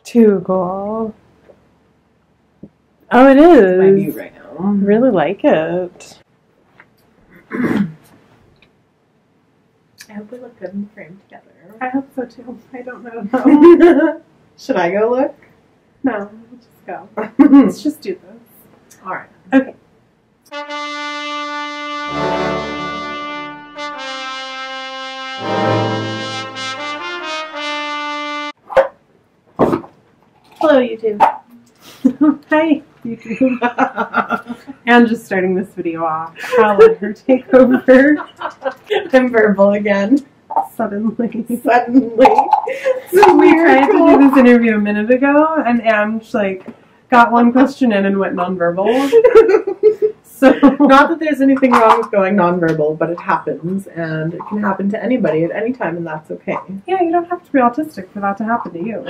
Too cool. Oh, it is. It's my mute right now. I really like it. I hope we look good in the frame together. I hope so too. I don't know though. Should I go look? No, just go. Let's just do this. Alright. Okay. Hello, YouTube. Hi, YouTube. I'm just starting this video off. I'll let her take over. I'm verbal again. Suddenly. Suddenly. So we tried to do this interview a minute ago, and Ange, like, got one question in and went nonverbal. So, not that there's anything wrong with going nonverbal, but it happens, and it can happen to anybody at any time, and that's okay. Yeah, you don't have to be autistic for that to happen to you.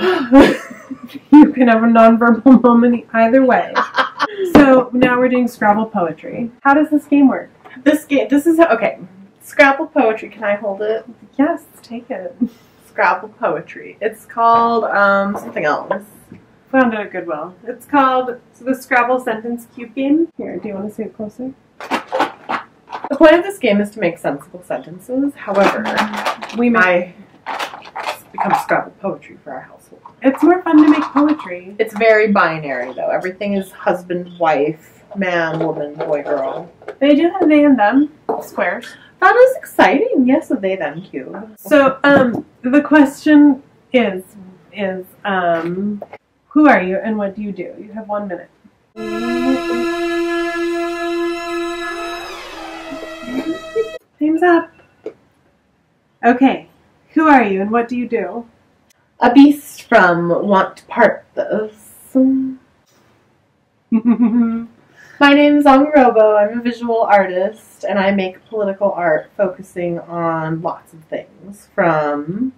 You can have a nonverbal moment either way. So now we're doing Scrabble poetry. How does this game work? This is, okay. Scrabble poetry, can I hold it? Yes, take it. Scrabble poetry. It's called, something else. Found it at Goodwill. It's called the Scrabble Sentence Cube Game. Here, do you want to see it closer? The point of this game is to make sensible sentences. However, it's become Scrabble poetry for our household. It's more fun to make poetry. It's very binary, though. Everything is husband, wife, man, woman, boy, girl. They do have they and them squares. That is exciting. Yes, a they them cube. So, the question is, who are you and what do you do? You have 1 minute. Time's up. Okay. Who are you and what do you do? A beast from Want to Part This. My name is aung.robo. I'm a visual artist and I make political art focusing on lots of things. From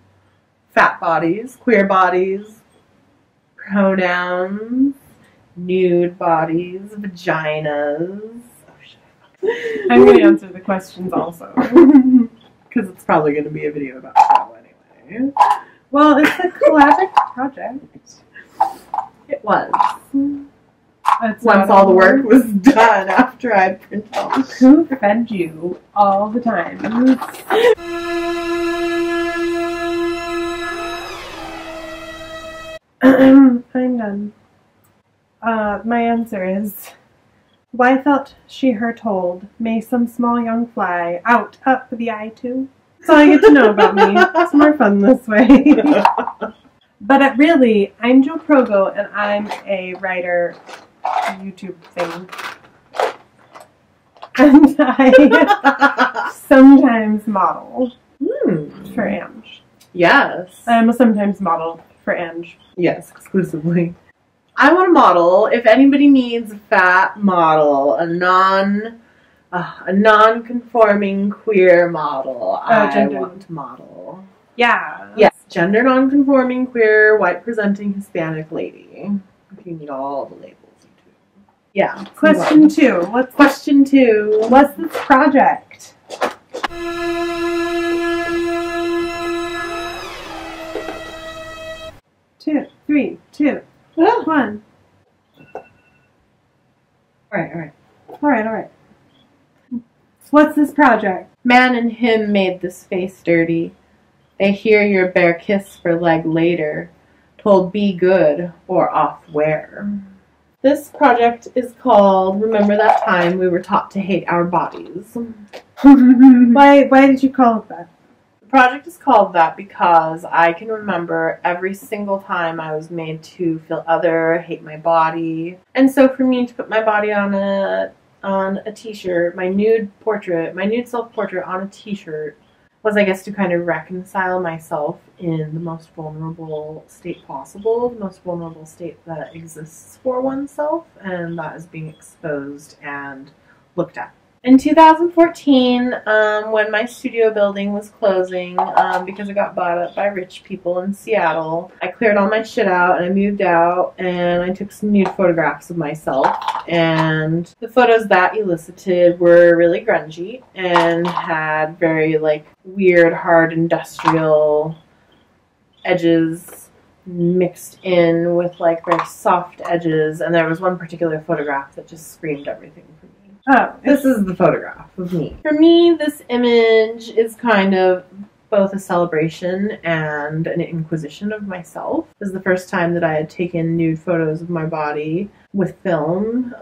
fat bodies, queer bodies, pronouns, nude bodies, vaginas. Oh, shit. I'm going to answer the questions also. Because it's probably going to be a video about Scrabble anyway. Well, it's a collaborative project. It was. It's Once all the work was done after I'd print off. Who fed you all the time? I'm done. My answer is, why felt she her told, may some small young fly out up the eye too? That's all you get to know about me. It's more fun this way. But really, I'm JoProgo and I'm a writer YouTube thing. And I sometimes model for Ange. Yes. I'm a sometimes model for Ange. Yes, exclusively. I want a model. If anybody needs a fat model, a non-conforming queer model, I want to model. Yeah. Yes, gender non-conforming, queer, white-presenting Hispanic lady. If you need all the labels, you do. Yeah. Question 2. Question 2. What's this project? Two, 3, 2, 1. Alright. What's this project? Man and him made this face dirty. They hear your bare kiss for leg later, told be good or off where. This project is called Remember That Time We Were Taught to Hate Our Bodies. Why did you call it that? The project is called that because I can remember every single time I was made to feel other, hate my body. And so for me to put my body on a t-shirt, my nude self-portrait on a t-shirt was, I guess, to kind of reconcile myself in the most vulnerable state possible, the most vulnerable state that exists for oneself, and that is being exposed and looked at. In 2014, when my studio building was closing, because it got bought up by rich people in Seattle, I cleared all my shit out and I moved out and I took some nude photographs of myself. And the photos that elicited were really grungy and had very, like, weird, hard, industrial edges, mixed in with like very soft edges, and there was one particular photograph that just screamed everything for me. Oh, this is the photograph of me. For me, this image is kind of both a celebration and an inquisition of myself. This is the first time that I had taken nude photos of my body with film.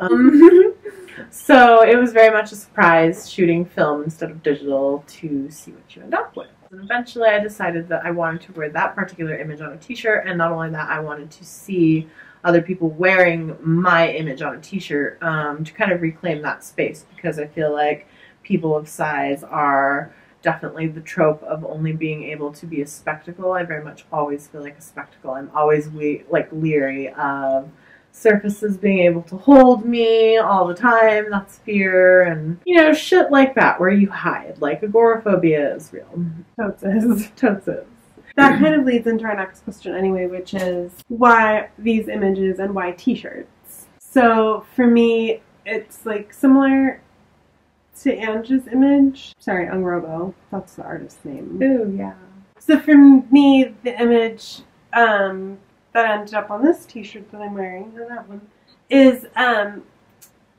So it was very much a surprise shooting film instead of digital to see what you end up with. And eventually I decided that I wanted to wear that particular image on a t-shirt, and not only that, I wanted to see other people wearing my image on a t-shirt to kind of reclaim that space, because I feel like people of size are definitely the trope of only being able to be a spectacle. I very much always feel like a spectacle. I'm always leery of surfaces being able to hold me all the time. That's fear, and shit like that where you hide. Like, agoraphobia is real. Totes is. Totes is. That kind of leads into our next question anyway, which is why these images and why t-shirts? So for me, it's like similar to Angie's image. Sorry, aung.robo. That's the artist's name. Ooh, yeah. So for me, the image that ended up on this t-shirt that I'm wearing, or that one, is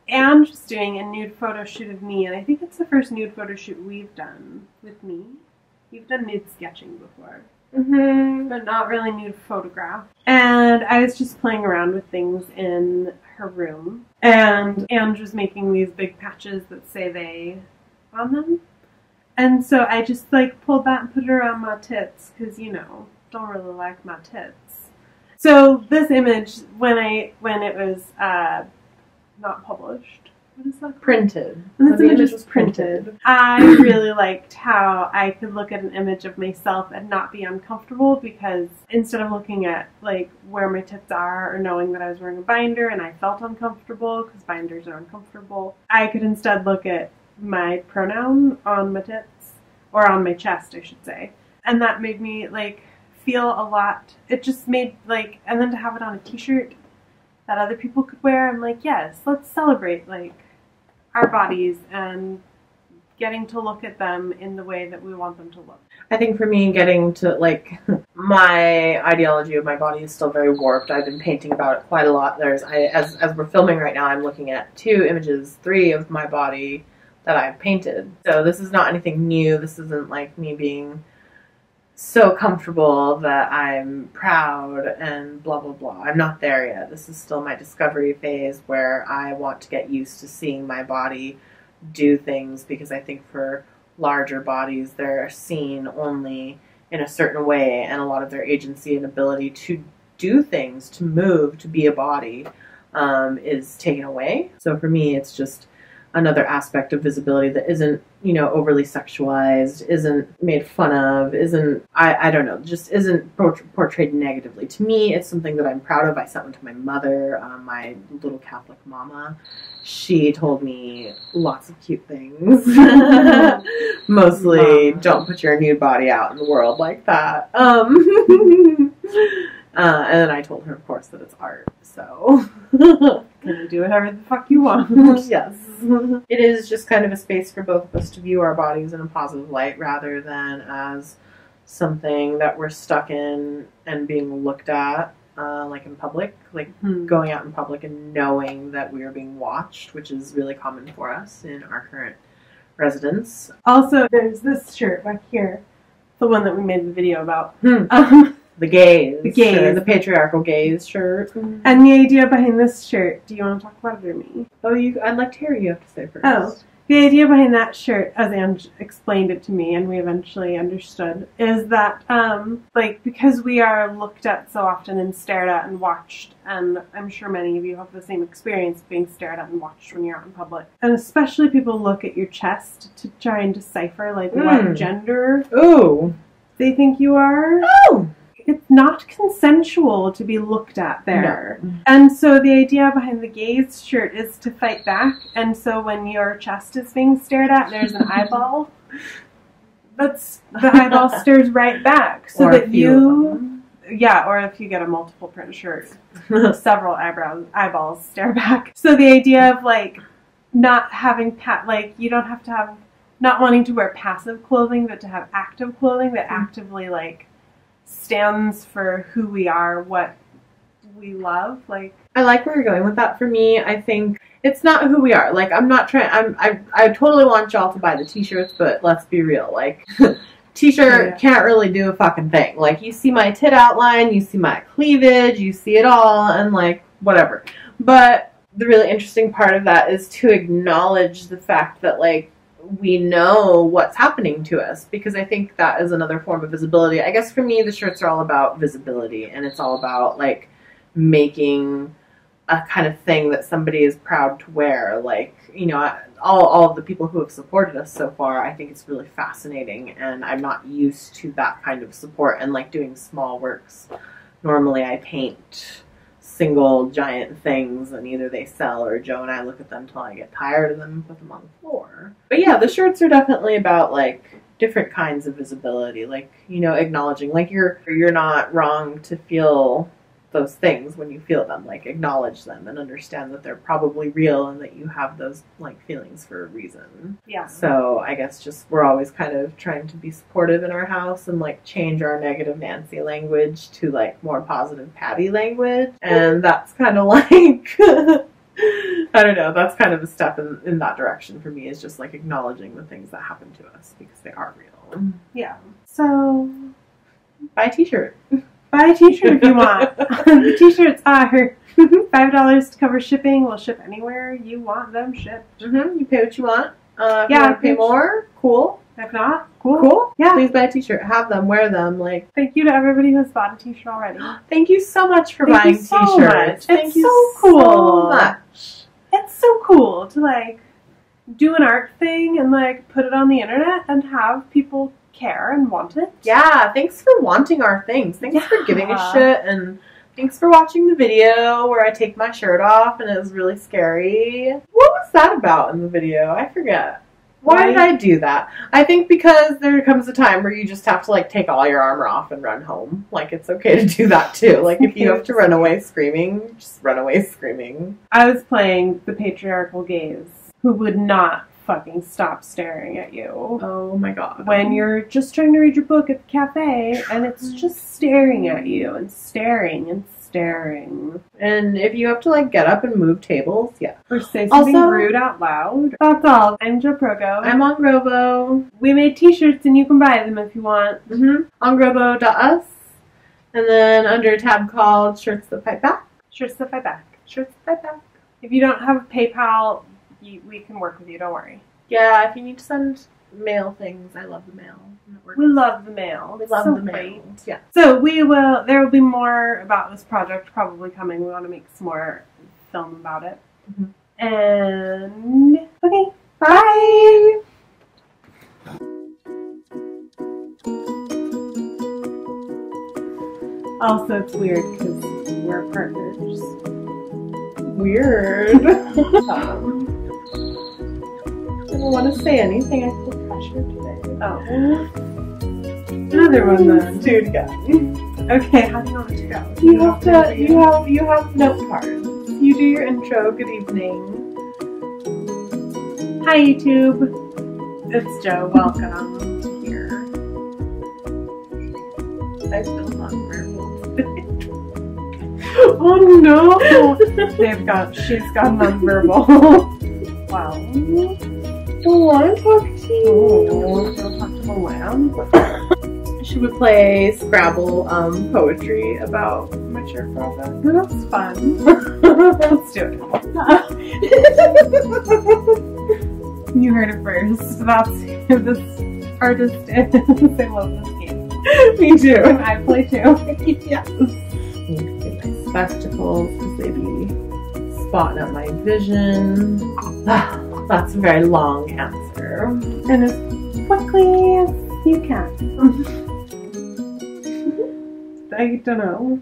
Angie's doing a nude photo shoot of me, and I think it's the first nude photo shoot we've done with me. We've done nude sketching before. But not really nude photograph. And I was just playing around with things in her room, and Ange was making these big patches that say they on them. And so I just like pulled that and put it around my tits, because don't really like my tits. So this image, when it was not published, what is that called? Printed. When this image was printed, I really liked how I could look at an image of myself and not be uncomfortable, because instead of looking at like where my tits are or knowing that I was wearing a binder and I felt uncomfortable because binders are uncomfortable, I could instead look at my pronoun on my tits, or on my chest, I should say. And that made me like feel a lot. It just made like, and then to have it on a t-shirt that other people could wear, I'm like, yes, let's celebrate like our bodies and getting to look at them in the way that we want them to look. I think for me, getting to like, my ideology of my body is still very warped. I've been painting about it quite a lot. As we're filming right now, I'm looking at 3 of my body that I've painted. So this is not anything new. This isn't like me being so comfortable that I'm proud and blah, blah, blah. I'm not there yet. This is still my discovery phase where I want to get used to seeing my body do things, because I think for larger bodies, they're seen only in a certain way, and a lot of their agency and ability to do things, to move, to be a body, is taken away. So for me, it's just another aspect of visibility that isn't, overly sexualized, isn't made fun of, isn't, I don't know, just isn't portrayed negatively. To me, it's something that I'm proud of. I sent one to my mother, my little Catholic mama. She told me lots of cute things. Mostly, don't put your nude body out in the world like that. And then I told her, of course, that it's art, so Gonna do whatever the fuck you want. Yes. It is just kind of a space for both of us to view our bodies in a positive light, rather than as something that we're stuck in and being looked at, like in public, like going out in public and knowing that we are being watched, which is really common for us in our current residence. Also, there's this shirt back here, the one that we made the video about. The gaze. The gaze. Shirt, the patriarchal gaze shirt. And the idea behind this shirt, do you want to talk about it or me? Oh, I'd like to hear you have to say first. Oh, the idea behind that shirt, as Ange explained it to me and we eventually understood, is that, because we are looked at so often and stared at and watched, and I'm sure many of you have the same experience being stared at and watched when you're out in public. And especially people look at your chest to try and decipher, what gender they think you are. Oh! It's not consensual to be looked at there. No. And so the idea behind the gaze shirt is to fight back. And so when your chest is being stared at, there's an eyeball. The eyeball stares right back. So that you... Yeah, or if you get a multiple print shirt, several eyeballs stare back. So the idea of, not having... you don't have to have... Not wanting to wear passive clothing, but to have active clothing that actively, stands for who we are, what we love. Like, I like where you're going with that. For me, I think it's not who we are. Like, I'm not trying. I totally want y'all to buy the t-shirts, but let's be real. Like, t-shirt can't really do a fucking thing. Like, you see my tit outline, you see my cleavage, you see it all, and like whatever. But the really interesting part of that is to acknowledge the fact that like we know what's happening to us, because I think that is another form of visibility. I guess for me, the shirts are all about visibility, and it's all about like making a kind of thing that somebody is proud to wear. Like, you know, all of the people who have supported us so far, I think it's really fascinating, and I'm not used to that kind of support and like doing small works. Normally I paint single giant things and either they sell or Joe and I look at them till I get tired of them and put them on the floor. But yeah, the shirts are definitely about like different kinds of visibility, like, you know, acknowledging like you're not wrong to feel those things when you feel them. Like, acknowledge them and understand that they're probably real and that you have those like feelings for a reason. Yeah. So I guess just we're always kind of trying to be supportive in our house and like change our negative Nancy language to like more positive Patty language. And that's kind of like I don't know, that's kind of a step in that direction for me, is just like acknowledging the things that happen to us because they are real. Yeah. So buy a t-shirt. Buy a t-shirt if you want. The t-shirts are $5 to cover shipping. We'll ship anywhere you want them shipped. You pay what you want. If you Yeah, want to pay more, cool. If not, cool. Cool. Yeah. Please buy a t-shirt. Have them. Wear them. Like, Thank you to everybody who's bought a t-shirt already. thank you so much for Thank buying you so t-shirts. much. Thank It's you so cool. so much. It's so cool to like do an art thing and like put it on the internet and have people care and want it. Yeah, thanks for wanting our things. Thanks for giving a Yeah. shit, and thanks for watching the video where I take my shirt off and it was really scary. What was that about in the video? I forget. Why did I do that? I think because there comes a time where you just have to like take all your armor off and run home. Like, it's okay to do that too. Like, if you have to run away screaming, just run away screaming. I was playing the patriarchal gaze who would not fucking stop staring at you. Oh my god. When you're just trying to read your book at the cafe and it's just staring at you and staring and staring. And if you have to like get up and move tables, yeah. Or say something Also- rude out loud. That's all. I'm JoProgo. I'm aung.robo. We made t-shirts and you can buy them if you want. aung.robo.arts. And then under a tab called Shirts That Fight Back. Shirts that fight back. Shirts That Fight Back. If you don't have PayPal, we can work with you, don't worry. Yeah, if you need to send mail things, I love the mail. We love the mail. We It's love so the mail. great. Yeah. So there will be more about this project probably coming. We want to make some more film about it. And okay, bye. Also, it's weird because we're partners. Weird. I don't want to say anything. I feel pressure today. Oh. Another one then. Let's do it again. Okay, how do you want it to go? You have note cards. You do your intro. Good evening. Hi YouTube. It's Joe. Welcome to here. I feel nonverbal today. Oh no! She's gone nonverbal. Wow. Don't want to talk to you. Oh, don't talk to the lamb. Should we play Scrabble poetry about mature project? That's fun. Let's do it. You heard it first. That's who this artist is. I love this game. Me too. And I play too. Yes. Get my spectacles because they be spotting out my vision. That's a very long answer. And as quickly as you can. I don't know.